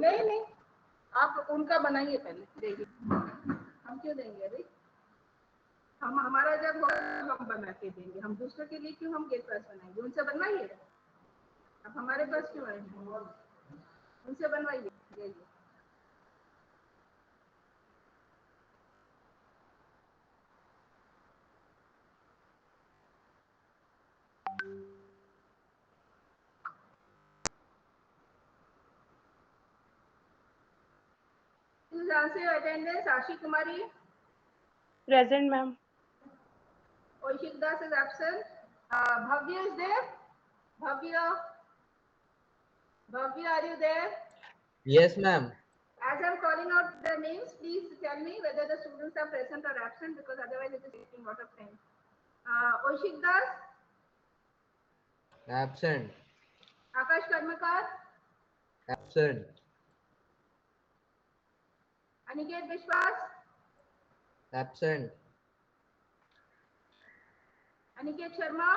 नहीं नहीं, आप उनका बनाइए पहले, देखिए हम क्यों देंगे भाई, हम हमारा जब होगा हम बना के देंगे, हम दूसरे के लिए क्यों हम गेट पास बनाएंगे, उनसे बनवाइए, अब हमारे पास क्यों आएंगे, उनसे बनवाइए। Please answer your attendance. Ashi Kumari. Present, ma'am. Oishik Das is absent. Bhavya is there. Bhavya, are you there? Yes, ma'am. As I'm calling out the names, please tell me whether the students are present or absent, because otherwise it is taking a lot of time. Oishik Das. Absent. Akash Karmakar. Absent. Aniket Vishwas. Absent. Aniket Sharma.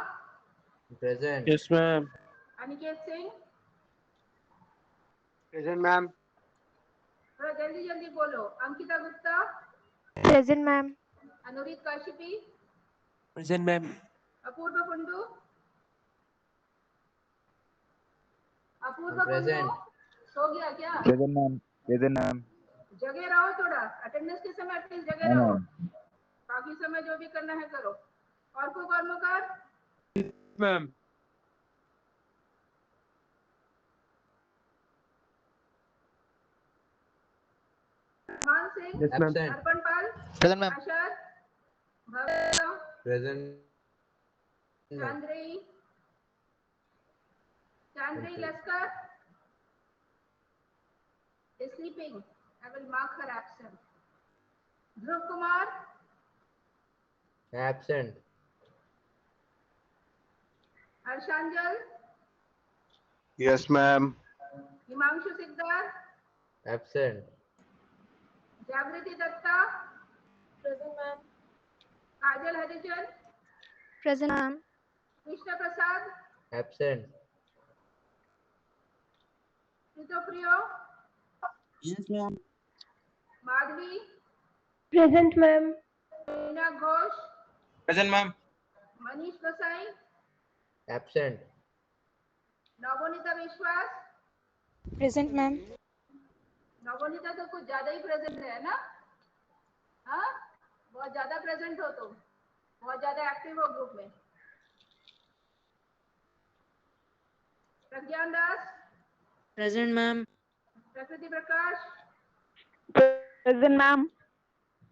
Present. Yes, ma'am. Aniket Singh. Present, ma'am. थोड़ा जल्दी जल्दी बोलो। Ankita Gupta. Present, ma'am. अनुरित काशिपी। Present, ma'am. अपूर्व कुंडू। अपूर्व Kundu Present. सो गया क्या? Present, ma'am. Present, ma'am. जगह रहो, थोड़ा attendance के समय एटलीस्ट जगह हाँ, रहो, ma'am. बाकी समय जो भी करना है करो। और को कर्मकार। Ma'am. मान Singh. Yes, ma'am. Absent. Arpan Pal. Present, ma'am. Ashar. Bhavya. Present. चांद्री। चांद्री Lashkar is sleeping. I will mark her absent. Dhruv Kumar. Absent. Arshanjal. Yes, ma'am. Himanshu Sikdar. Absent. Jagriti Datta. Present, ma'am. Kajal Harijan. Present, ma'am. Krishna Prasad. Absent. Rito Priyo. Yes, ma'am. Madhvi. Present, ma'am. Meena Ghosh. Present, ma'am. Manish Desai. Absent. Navneeta विश्वास। Present, ma'am. Navneeta तो कुछ ज्यादा ही present है ना? हाँ, बहुत ज्यादा present हो तुम, बहुत ज्यादा एक्टिव हो ग्रुप में। प्रज्ञान दास। Present, ma'am. प्रकृति प्रकाश। Present, ma'am.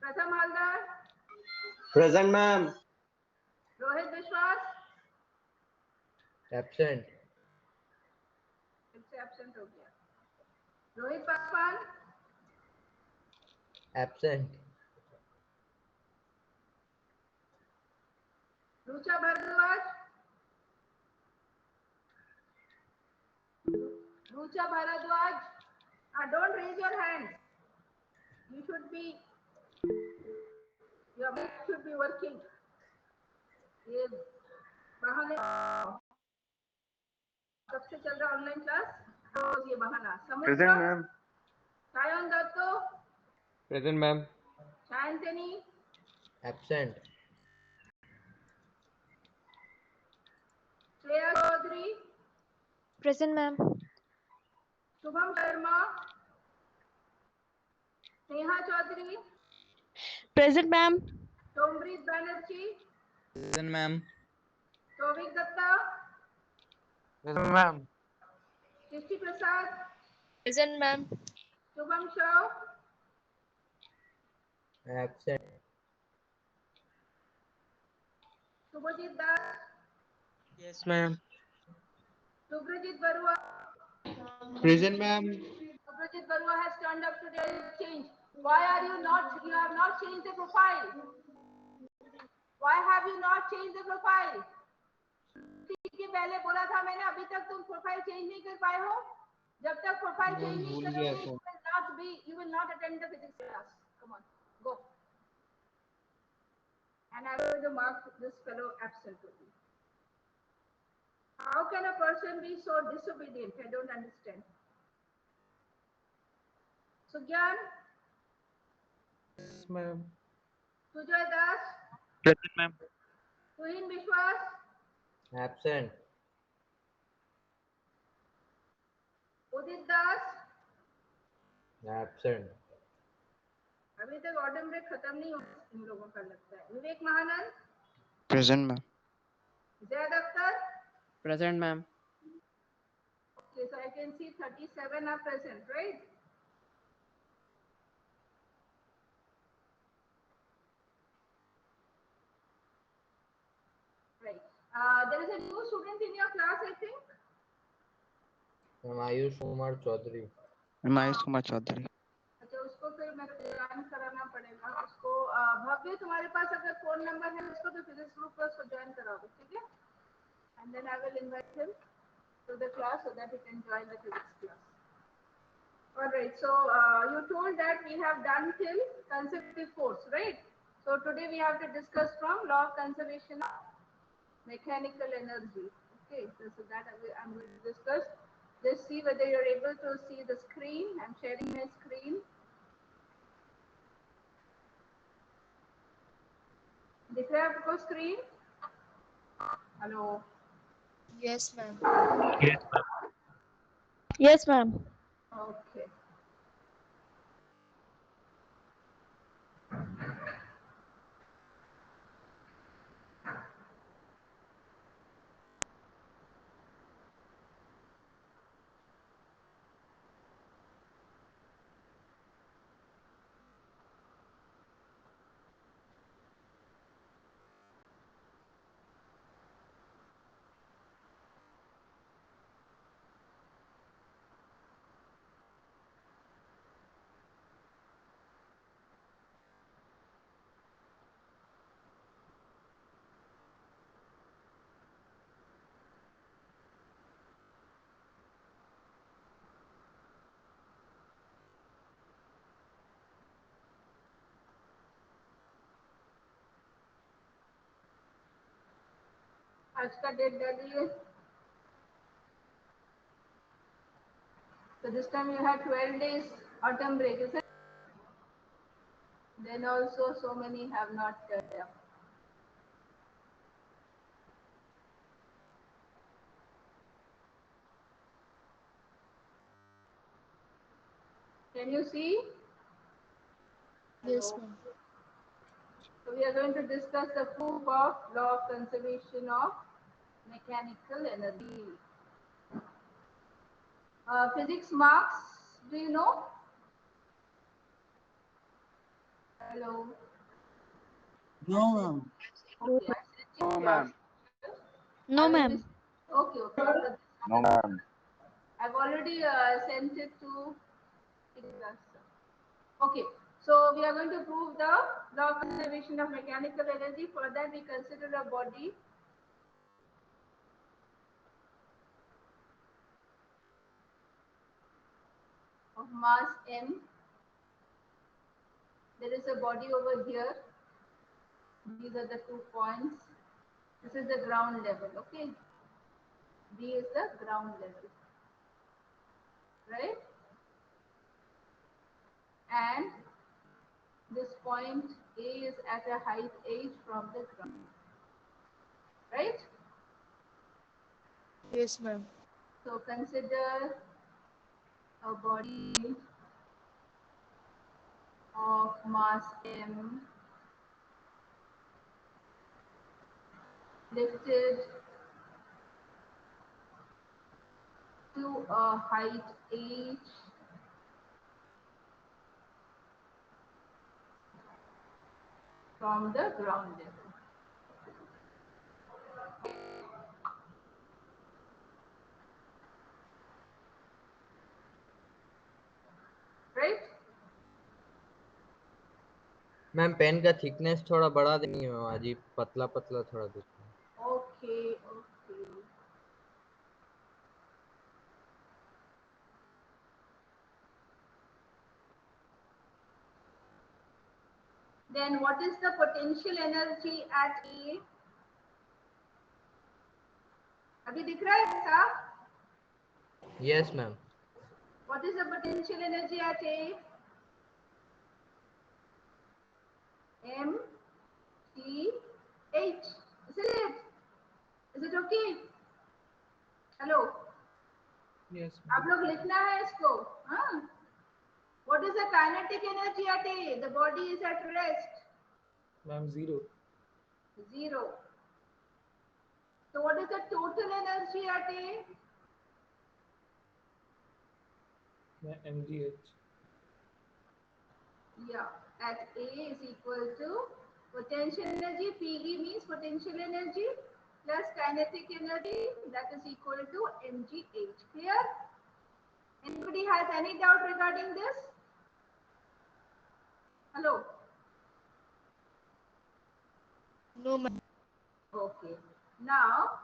प्रथम हलदार। Present, ma'am. रोहित विश्वास। Absent. फिर से एब्सेंट हो गया। Rohit Paswan. Absent. Rucha Bhardwaj. Rucha Bhardwaj, don't raise your hand. You should be, your mic should be working. ये बहाने कब से चल रहा ऑनलाइन क्लास, रोज ये बहाना। Present, समुद्र। ma'am. Sion Datto. Present, ma'am. शांतनी। Absent. Shreya Chaudhary. Present, ma'am. Shubham Sharma. Sneha Chaudhary. Present, ma'am. सोमप्रीत Banerjee. Present, ma'am. Souvik Dutta. Present, ma'am. Krishti Prasad. Present, ma'am. Shubham Shah. Absent. Subhrajit Das, Yes, ma'am. Subhrajit Barua. Present, ma'am. Subhrajit Barua has turned up today. Change. Why are you not? You have not changed the profile. Why have you not changed the profile? ठीक है पहले बोला था मैंने अभी तक तुम profile change नहीं कर पाए हो जब तक प्रोफाइल चेंज नहीं भूल करोगे गया you था। will not be you will not attend the physics class come on go and I will going to mark this fellow absent to you. How can a person be so disobedient? I don't understand. Sugyan, Yes, ma'am. Sujoy Das, Present, ma'am. Tuhin Vishwas, Absent. Udit Das. Absent. अभी तक order break खत्म नहीं हुआ इन लोगों का लगता है विवेक Mahanand Present, ma'am. Zaid Akhtar Present, ma'am. okay so I can see 37 are present right right there is a new student in your class I think I'm Ayush Kumar Chaudhary. I'm Ayush Kumar Chaudhary. अच्छा उसको फिर मेरे को join कराना पड़ेगा उसको भव्य तुम्हारे पास अगर फोन नंबर है उसको तो फिजिक्स ग्रुप पर उसको ज्वाइन कराओगे ठीक है and then I will invite him to the class so that he can join the physics class all right so you told that we have done till conservative force right so today we have to discuss from law of conservation of mechanical energy okay so that I'm going to discuss just see whether you're able to see the screen I'm sharing my screen दिख रहा है आपको screen hello Yes, ma'am. Yes, ma'am. Okay आज का date डालिए so this time you had 12 days autumn break is it then also so many have not turned up can you see Yes, ma'am. so we are going to discuss the proof of law of conservation of mechanical energy physics marks do you know hello No, ma'am. okay I sent you No, your ma'am. No, I will ma'am. okay okay No, ma'am. I've already sent it to okay so we are going to prove the law of conservation of mechanical energy for that we consider a body of mass m there is a body over here these are the 2 points this is the ground level okay b is the ground level right and this point a is at a height h from the ground right Yes, ma'am. so consider a body of mass m lifted to a height h from the ground level. Ma'am pen का thickness थोड़ा बढ़ा देंगे ma'am, अजीब पतला पतला थोड़ा दिख रहा है। Okay okay then what is the potential energy at A? अभी दिख रहा है साहब? Yes ma'am. What is the potential energy at A? M T H. Isn't it? Is it okay? Hello. Yes. आप लोग लिखना है इसको, हाँ? What is the kinetic energy at A? The body is at rest. Ma'am, 0. 0. So what is the total energy at A? mgh. Yeah, at A is equal to potential energy, PE means potential energy, plus kinetic energy, that is equal to mgh. Clear? Anybody has any doubt regarding this? Hello? No, ma'am. Okay. Now,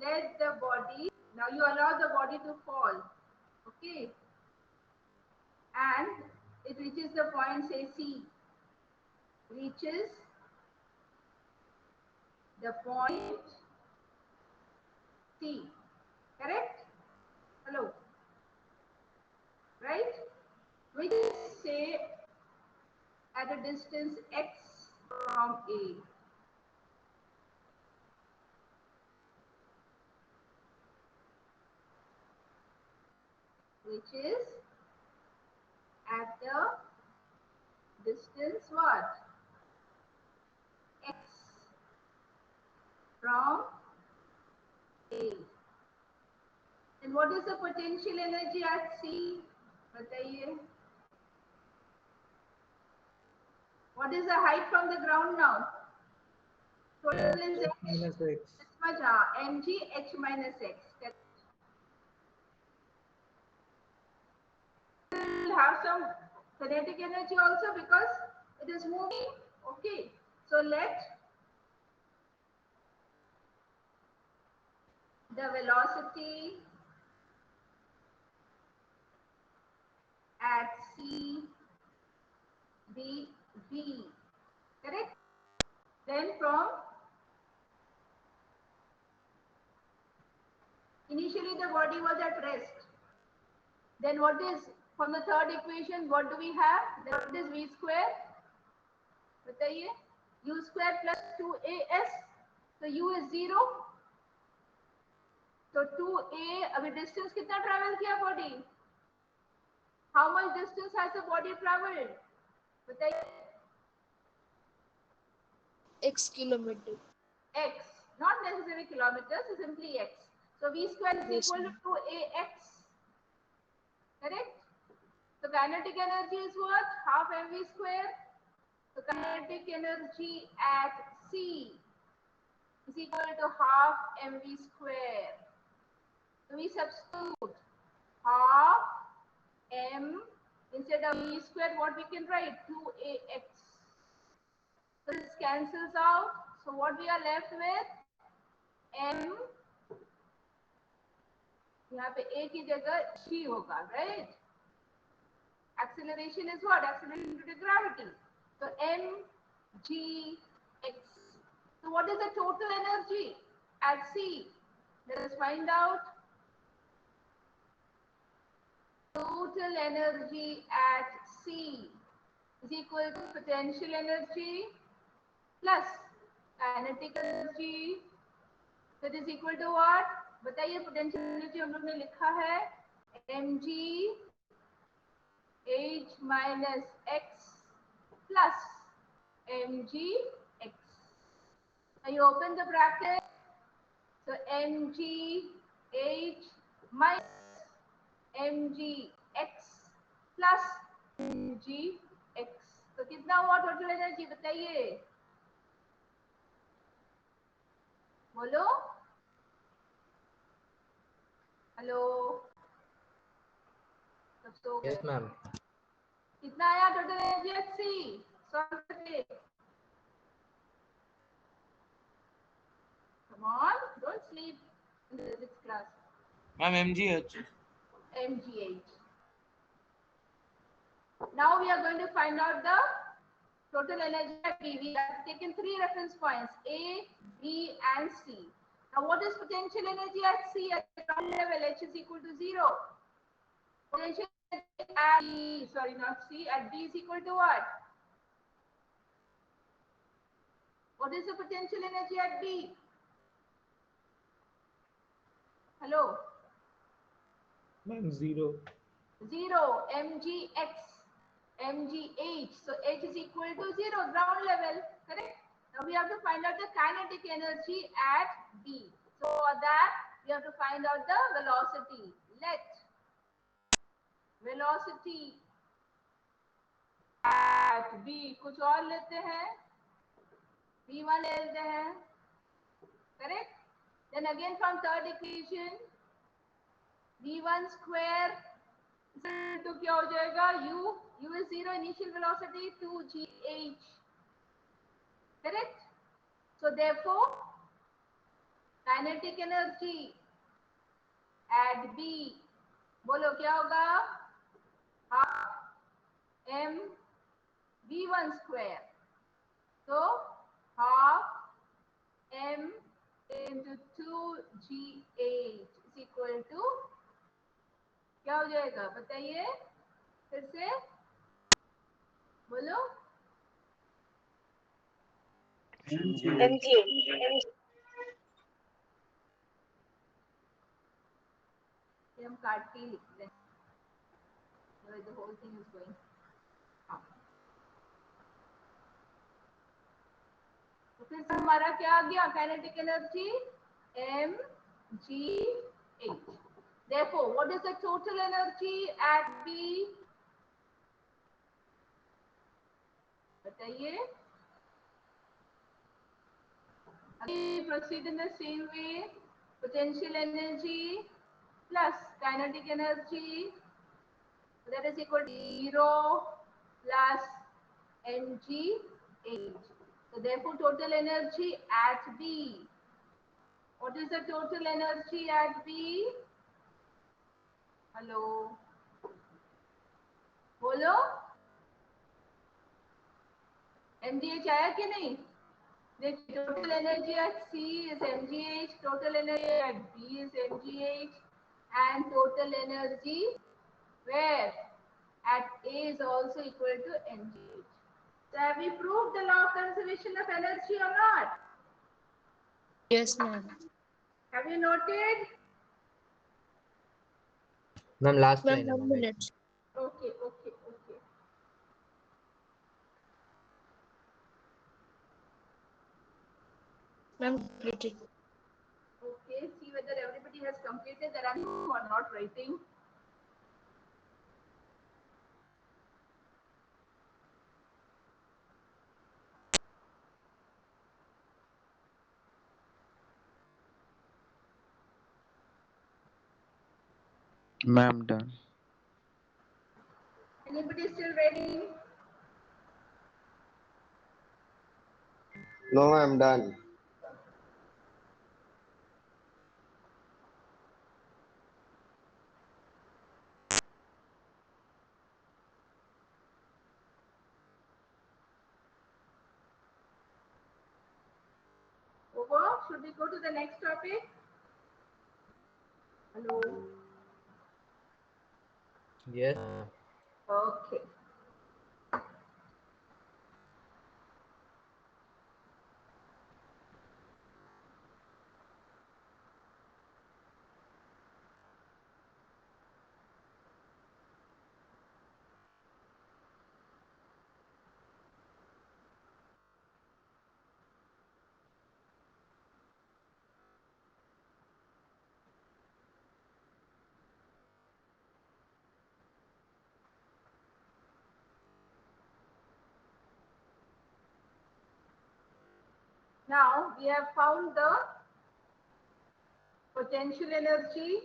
let the body, now you allow the body to fall. Okay. And it reaches the point, say C. Reaches the point C. Correct? Hello? Right? Which is, say, at a distance x from A. Which is at the distance what? X from A. And what is the potential energy at C? बताइए. What is the height from the ground now? Total is h Minus x. this much, mg h minus x. Will have some kinetic energy also because it is moving. Okay, so let the velocity at C be v. Correct? Then from initially the body was at rest. Then what is from the third equation? What do we have? Then what is v square? बताइए. U square plus 2as. So u is 0. So 2a अभी distance कितना travel किया body? How much distance has the body traveled? बताइए. X kilometer. X, not necessarily kilometers, so simply x. So v square is Yes, equal to 2ax. Correct? So kinetic energy is what? Half mv square. So kinetic energy at C is equal to half mv square. So we substitute half m instead of v square. What we can write? 2ax. So this cancels out. So what we are left with? M. यहाँ पे a की जगह g होगा, right? Acceleration is what? Acceleration due to gravity. So mgx. So what is the total energy at C? Let us find out. Total energy at C is equal to potential energy plus kinetic energy. That is equal to what? बताइए potential energy हम लोग ने लिखा है mg h minus x plus mg x. Now you open the bracket. So mg h minus mg x plus mg x. तो कितना हुआ total energy बताइए. बोलो. हेलो. सब सो गए. Yes ma'am. कितना आया total energy at C? Solve it. Come on, don't sleep in the physics class. Ma'am, MGH. MGH. Now we are going to find out the total energy at B. We have taken 3 reference points, A, B and C. Now what is potential energy at C at the ground level? H is equal to 0. Potential energy at B, sorry not C, at B is equal to what? What is the potential energy at B? Hello? Ma'am, 0. 0, mgx, mgh. So h is equal to 0, ground level, correct? Now we have to find out the kinetic energy at B. So for that, we have to find out the velocity. Let velocity at B, कुछ और लेते हैं, V1 ले लेते हैं, correct? Then again from third equation, V1 square तो क्या हो जाएगा u is 0, initial velocity 2gh, correct? So therefore kinetic energy at B, बोलो क्या होगा, half m v1 square, so half m into 2gh is equal to क्या हो जाएगा बताइए फिर से बोलो, हम काट के लिखते हैं, the whole thing is going. तो फिर से हमारा क्या आ गया, kinetic energy mgh. Therefore, what is the total energy at B? बताइए. Again, proceed in the same way. Potential energy plus kinetic energy, that is equal to 0 plus mgh. So therefore, total energy at B. What is the total energy at B? Hello. बोलो. mgh आया कि नहीं? देखिए, total energy at C is mgh, total energy at B is mgh, and total energy where at A is also equal to mgh. So have we proved the law of conservation of energy or not? Yes, ma'am. Have you noted? Ma'am last Ma'am, line है 1 ma'am. minute. Okay. Ma'am, completed. Okay, see whether everybody has completed that I'm or not writing. Ma'am, done. Anybody still writing? No, I'm done. Over. Should we go to the next topic? Hello. Yes. Okay. Now we have found the potential energy.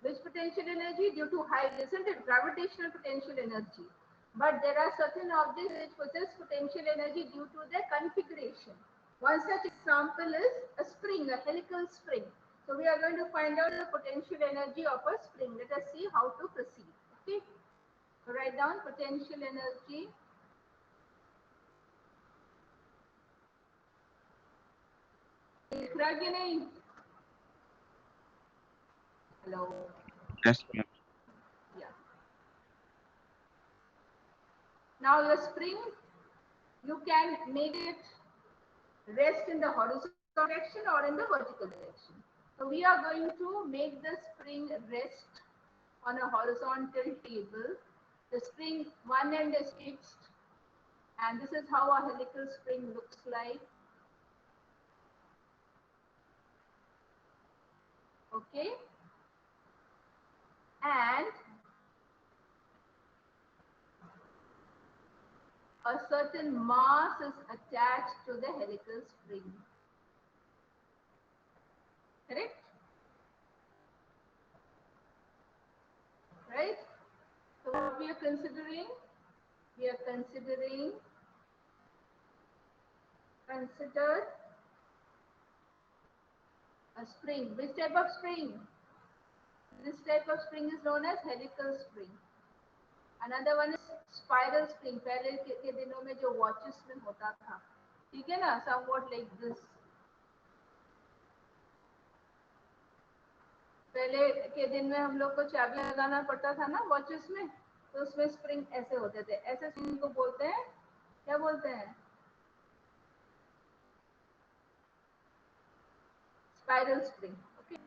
Which potential energy? Due to height, isn't it? Gravitational potential energy. But there are certain objects which possess potential energy due to their configuration. One such example is a spring, a helical spring. So we are going to find out the potential energy of a spring. Let us see how to proceed. Okay. So write down potential energy. दिख रहा कि नहीं? Hello. Yes, ma'am. Yeah. Now your spring, you can make it rest in the horizontal direction or in the vertical direction. So we are going to make the spring rest on a horizontal table. The spring one end is fixed, and this is how a helical spring looks like. Okay. And a certain mass is attached to the helical spring. Correct? Right? So what we are considering? We are consider a spring. Which type of spring? This type of spring is known as helical spring. Another one is spiral spring. पहले के दिनों में जो watches में होता था, ठीक है ना? Somewhat like this. पहले के दिन में हम लोग को चाबी लगाना पड़ता था ना वॉचेस में, तो उसमें स्प्रिंग ऐसे होते थे. ऐसे स्प्रिंग को बोलते हैं, क्या बोलते हैं? Spiral spring. Okay.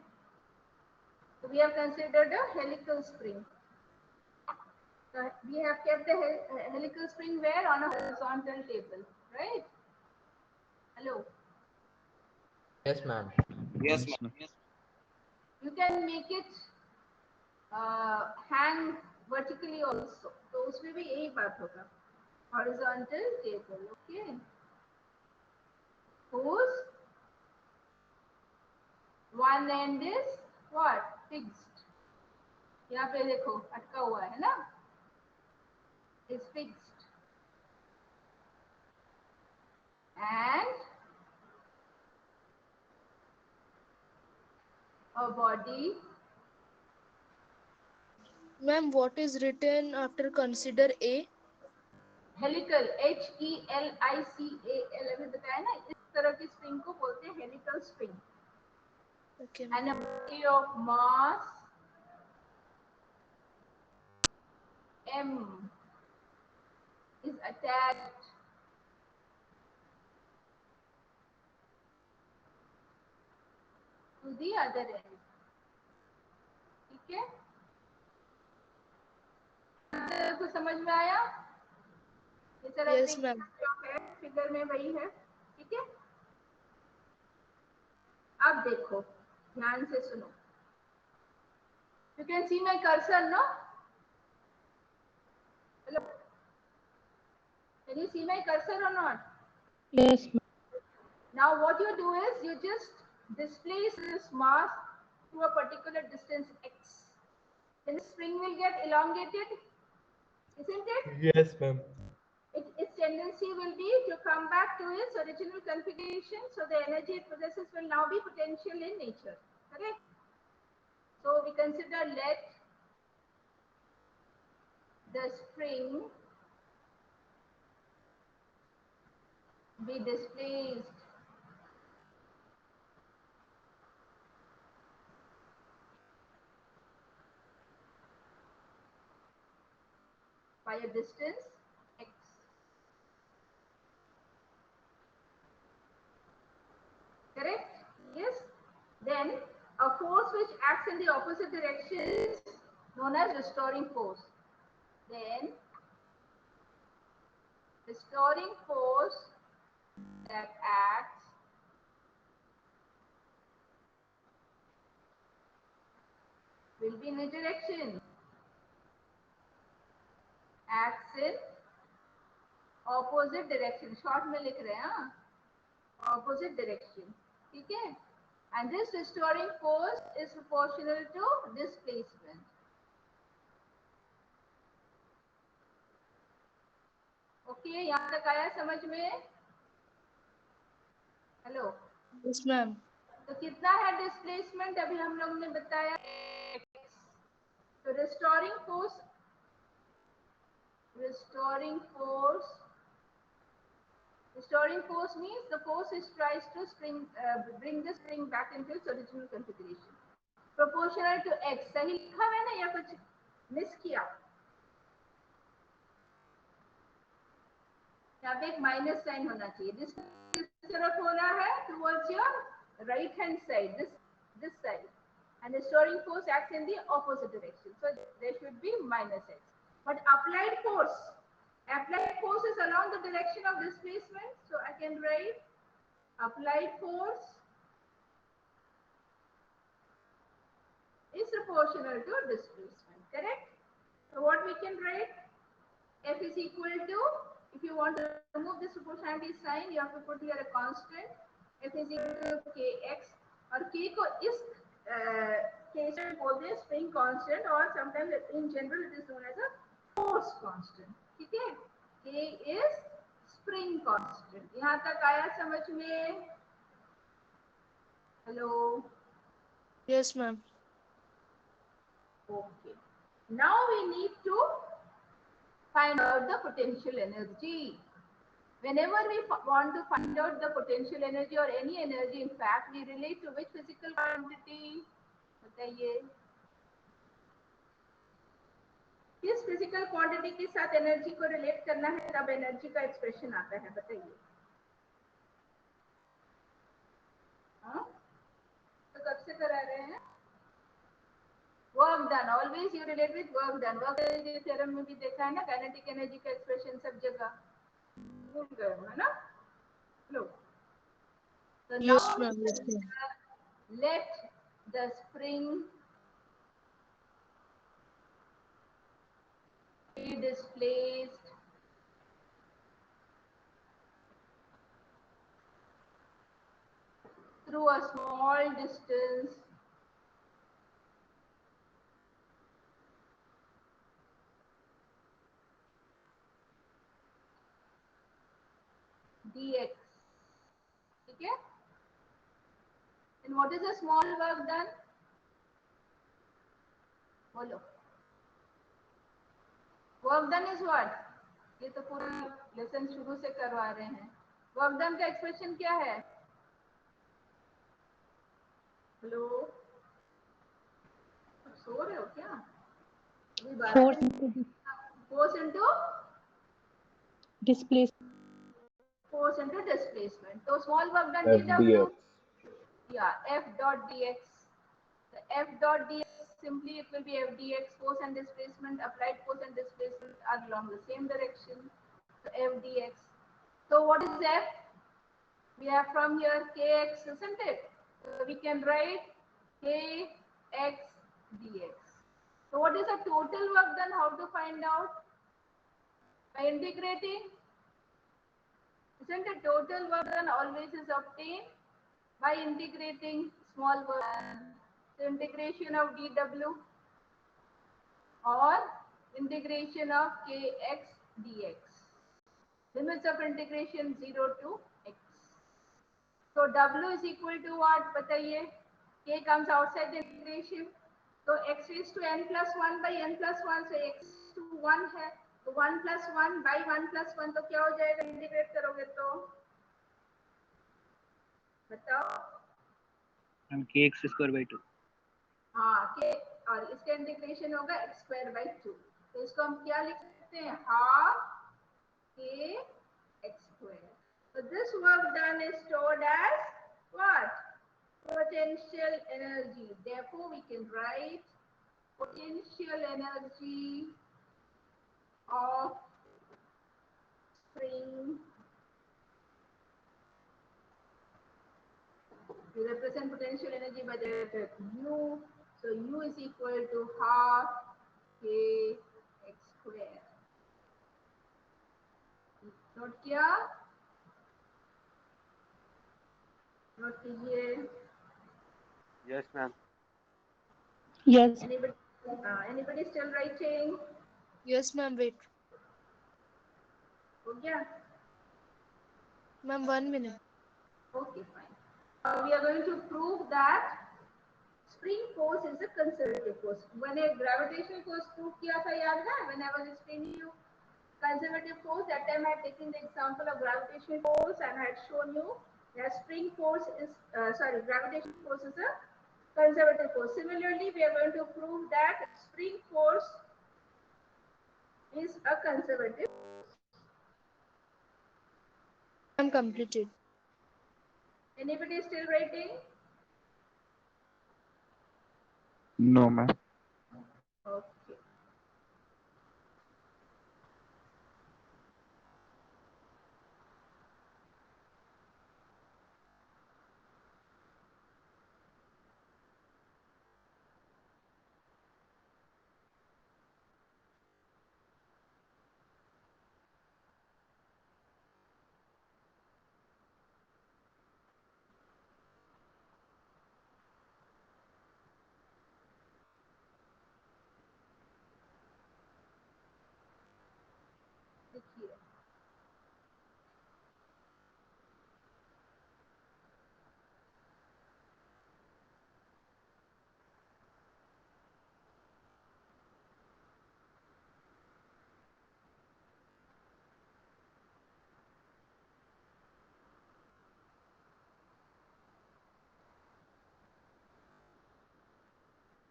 So we have considered a helical spring. So we have kept the helical spring where? On a horizontal table, right? Hello. Yes, ma'am. Yes, Yes, ma'am. ma'am. You can make it hang vertically also. तो उसमें भी यही बात होगा. Horizontal table, okay. Whose one end is what? Fixed. यहाँ पे देखो अटका हुआ है ना? Is fixed. And a body. Ma'am, what is written after consider A? Helical HELICAL अभी बताया ना, इस तरह की स्प्रिंग को बोलते हैं helical spring. Okay. And a body of mass M is attached to the other end. ठीक है? को समझ में आया? ये तरह Yes, ma'am. जो है फिगर में वही है. ठीक है? अब देखो, ध्यान से सुनो. You can see my cursor, no? Hello? Can you see my cursor or not? Yes, ma'am. Now what you do is you just displace this mass to a particular distance x. Then the spring will get elongated, isn't it? Yes, ma'am. Its tendency will be to come back to its original configuration. So the energy it possesses will now be potential in nature. Correct? So we consider let the spring be displaced by a distance x. Correct? Yes. Then a force which acts in the opposite direction is known as restoring force. Then restoring force that acts will be in a direction. Acts in opposite direction. Short में लिख रहे हैं हाँ? Opposite direction. ठीक है? And this restoring force is proportional to displacement. Okay, यहाँ तक आया समझ में? Hello, Yes, ma'am. तो कितना है डिस्प्लेसमेंट अभी हम लोग ने बताया? तो restoring force means the force is tries to bring the spring back into its original configuration. Proportional to x. सही लिखा है ना या कुछ मिस किया? यहाँ पे एक माइनस साइन होना चाहिए। किस तरफ होना है? Towards your right hand side, this side. And the restoring force acts in the opposite direction. So there should be minus x. But applied force is along the direction of displacement. So I can write applied force is proportional to displacement. Correct? So what we can write? F is equal to, if you want to remove this proportionality sign, you have to put here a constant. F is equal to kx, और k को इस case में बोलते हैं spring constant, और sometimes in general it is known as a force constant. ठीक है? K is spring constant. यहाँ तक आया समझ में? Hello. Yes, ma'am. Okay. Now we need to find out the potential energy. Whenever we want to find out the potential energy or any energy, in fact, we relate to which physical quantity? बताइए। किस physical quantity के साथ energy को relate करना है तब energy का expression आता है, बताइए। हाँ? तो कब से करा रहे हैं? Work done. Always you relate with work done. Work energy theorem में भी देखा है ना, kinetic energy का expression सब जगह भूल गए हो, है ना? Look. So Yes, now ma'am. Yes, ma'am. let the spring be displaced through a small distance dx. ठीक है? And what is the small work done? बोलो। Work done is what? ये तो पूरा लेसन शुरू से करवा रहे हैं। Work done का एक्सप्रेशन क्या है? हेलो, सो रहे हो क्या? Force into displacement. So small work done dW. Yeah, F dot dx. The F dot dx simply it will be F dx. Force and displacement, applied force and displacement are along the same direction. So F dx. So what is F? We have from here kx, isn't it? So we can write kx dx. So what is the total work done? How to find out? By integrating. Isn't it? Total work done always is obtained by integrating small work done. So integration of dw or integration of kx dx. Limits of integration 0 to x. So w is equal to what? बताइए. K comes outside the integration. So x raised to n plus 1 by n plus 1. So x to 1 है. तो 1 plus 1 by 1 plus 1 तो क्या हो जाएगा integrate करोगे तो? बताओ। kx square by 2. हाँ, के और इसका इंटीग्रेशन होगा x square by 2. तो इसको हम क्या लिख सकते हैं? Half k x square. So this work done is stored as what? Potential energy. Therefore, we can write potential energy of spring. We represent potential energy by the letter U. So U is equal to half k x square. Note किया? Note कीजिए. Yes, ma'am. Yes. Anybody still writing? Yes, ma'am. Wait. हो गया? Ma'am, 1 minute. Okay, fine. We are going to prove that spring force is a conservative force. When a gravitational force prove किया था याद है? When I was explaining you conservative force, that time I had taken the example of gravitational force and I had shown you that spring force is gravitational force is a conservative force. Similarly, we are going to prove that spring force is a conservative. I'm completed. Anybody still writing? No, ma'am. Okay. देखिए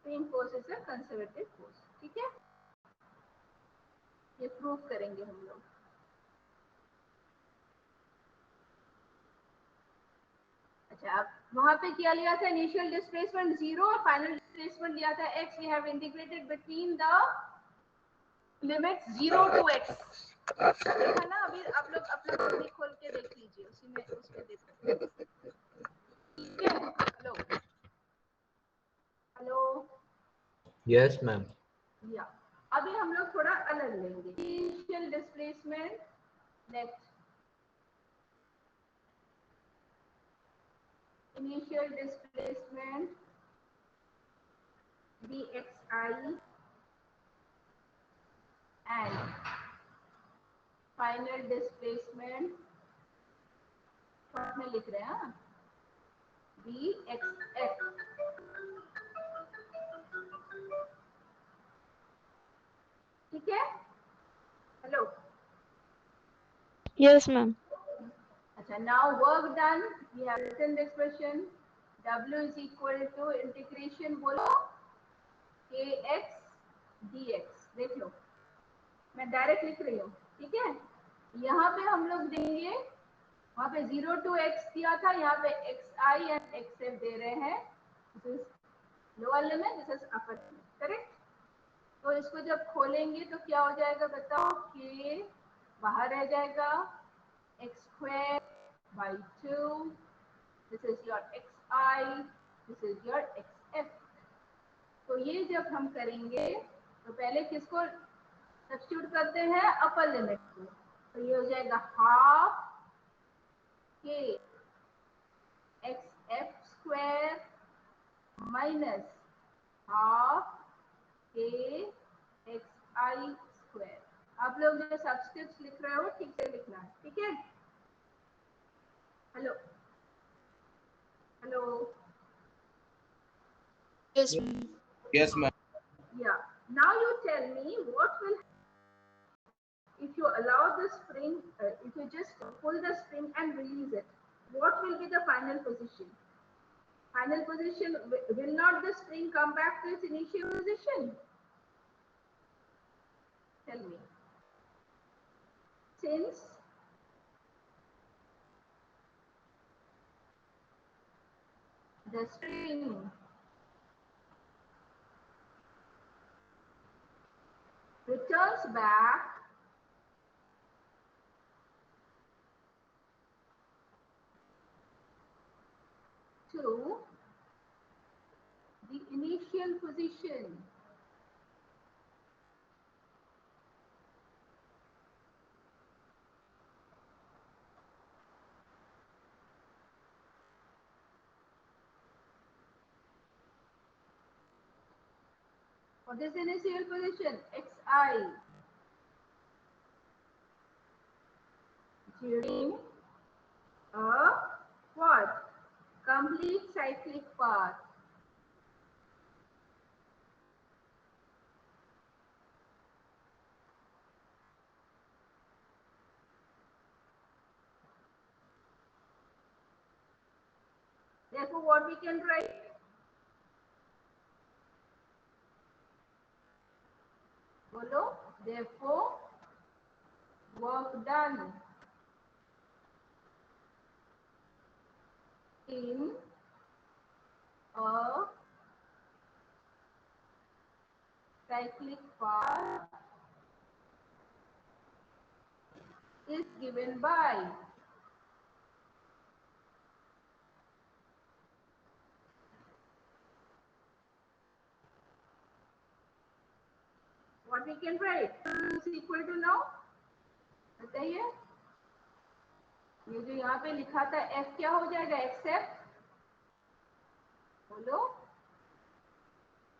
spring force is a conservative force. ठीक है, ये prove करेंगे हम लोग. अच्छा, अब वहां पे क्या लिया था? इनिशियल डिस्प्लेसमेंट 0 और फाइनल डिस्प्लेसमेंट लिया था x. We have integrated between the limit 0 to x. देखा ना? अभी आप लोग अपना कॉपी खोल के देख लीजिए, उसी में उसमें देखो. ठीक है? Hello hello. Yes ma'am. या अभी हम लोग थोड़ा अलग लेंगे. Initial displacement next. Initial displacement dxi and final displacement में लिख रहे हैं dxf. ठीक है? हेलो. Yes, ma'am. अच्छा, now work done. We have written the expression w is equal to integration बोलो kx dx. देख लो, मैं डायरेक्ट लिख रही हूँ. ठीक है? यहाँ पे हम लोग देंगे, वहाँ पे 0 to x दिया था, यहाँ पे xi and xf दे रहे हैं. This is lower limit, this is upper limit. Correct? तो इसको जब खोलेंगे तो क्या हो जाएगा बताओ? k बाहर रह जाएगा, x square by 2. This is your xi, this is your xf. तो ये जब हम करेंगे तो पहले किसको सब्स्टिट्यूट करते हैं? अपर लिमिट को. तो ये हो जाएगा half k xf square minus half k xi square. आप लोग जो सब्स्क्रिप्ट लिख रहे हो ठीक से लिखना है. ठीक है? Hello hello. Yes, ma'am. Yes, ma'am. Yeah. Now you tell me what will if you allow the spring, if you just pull the spring and release it, what will be the final position? Final position, will not the spring come back to its initial position? Tell me. Since the spring returns back to the initial position. What is the initial position? Xi. during a what? Complete cyclic path. Therefore, what we can write? Bolo, therefore, work done in a cyclic path is given by what we can write is equal to now. बताइए ये जो यहाँ पे लिखा था f क्या हो जाएगा? एक्सेप्ट बोलो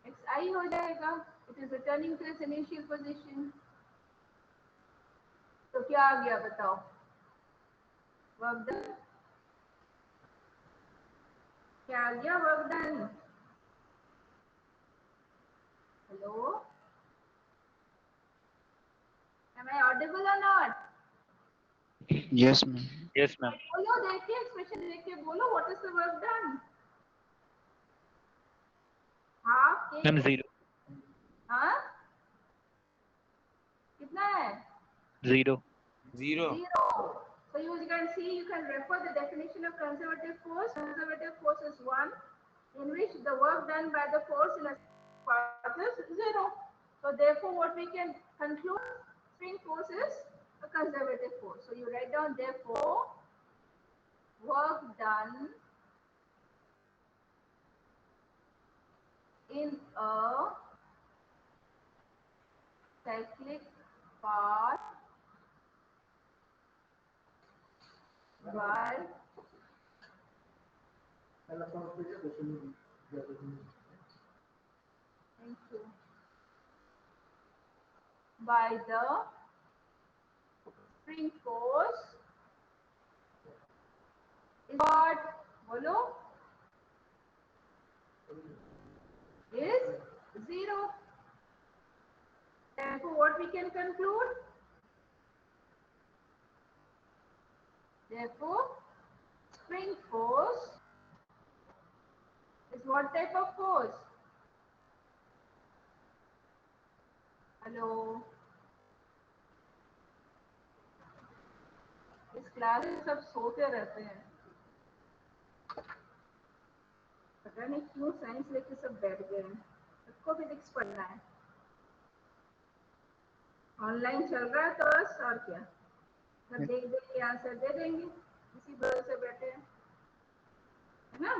xi हो जाएगा. It is returning to its initial position. तो क्या आ गया बताओ? Work done. क्या आ गया? Work done. Hello, am I audible or not? Yes, ma'am. Yes, ma'am. बोलो, देखिए एक्सप्रेशन देखिए, बोलो what is the work done? Half के Ma'am, 0. हाँ कितना है? 0. 0. 0. So you can see, you can refer the definition of conservative force. Conservative force is one in which the work done by the force in a path is 0. So therefore, what we can conclude, spring force is a conservative force. So you write down therefore, work done in a cyclic path by by the spring force is what? Bolo? Is 0. Therefore, what we can conclude? Therefore, spring force is what type of force? Hello? इस class में सब सोते रहते हैं. पता नहीं क्यों science लेके सब बैठ गए हैं. सबको फिजिक्स पढ़ना है. ऑनलाइन चल रहा है तो बस, और क्या. सब देख देख के आंसर दे देंगे. इसी वजह से बैठे हैं, है ना?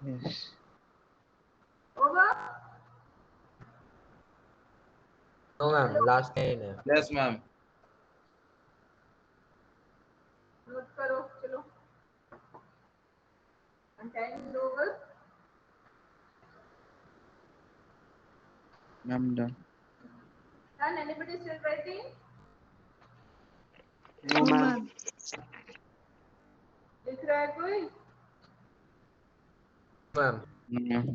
Yes. होगा? No, ma'am. Last line है. Yes, ma'am. नोट करो, चलो. Time is over. Ma'am, done. Done. Anybody still writing? No, ma'am. लिख रहा है कोई? Ma'am. No, ma'am.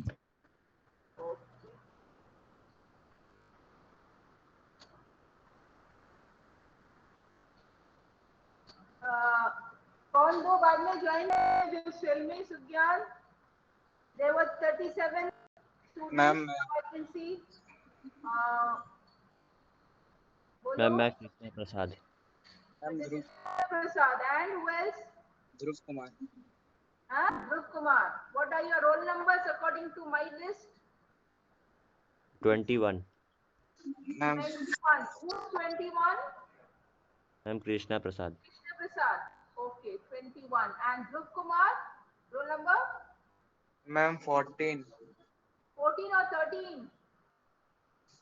कौन दो बाद में ज्वाइन है? जो सेल्मी, सुज्ञान. There were 37 students. Ma'am. I can see. बोलो. मैम मैं कृष्णा प्रसाद. Ma'am, Dhruv, Prasad. And who else? Dhruv Kumar. Dhruv Kumar. What are your roll numbers according to my list? 21. Ma'am, 21. Who's 21? Ma'am Krishna Prasad. Krishna Prasad. Okay, 21. And Dhruv Kumar, roll number? ma'am, 14. 14 or 13?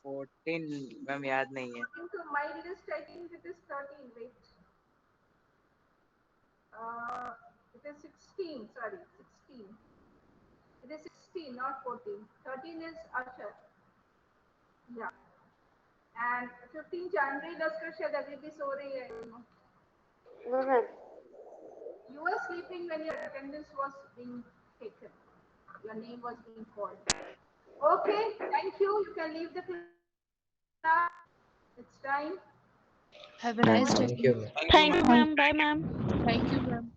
14, ma'am, याद नहीं है. According to my list, I think it is 13. Wait. It is 16. Sorry, 16. It is 16, not 14. 13 is Asher. Yeah. And 15 January, Laskar Shad Abhi so rahi hai. No, ma'am. You were sleeping when your attendance was being taken. Your name was being called. Okay, thank you. You can leave the class. It's time. Have a nice day. Thank you, ma'am. Thank you, ma'am. Bye, ma'am. Thank you, ma'am.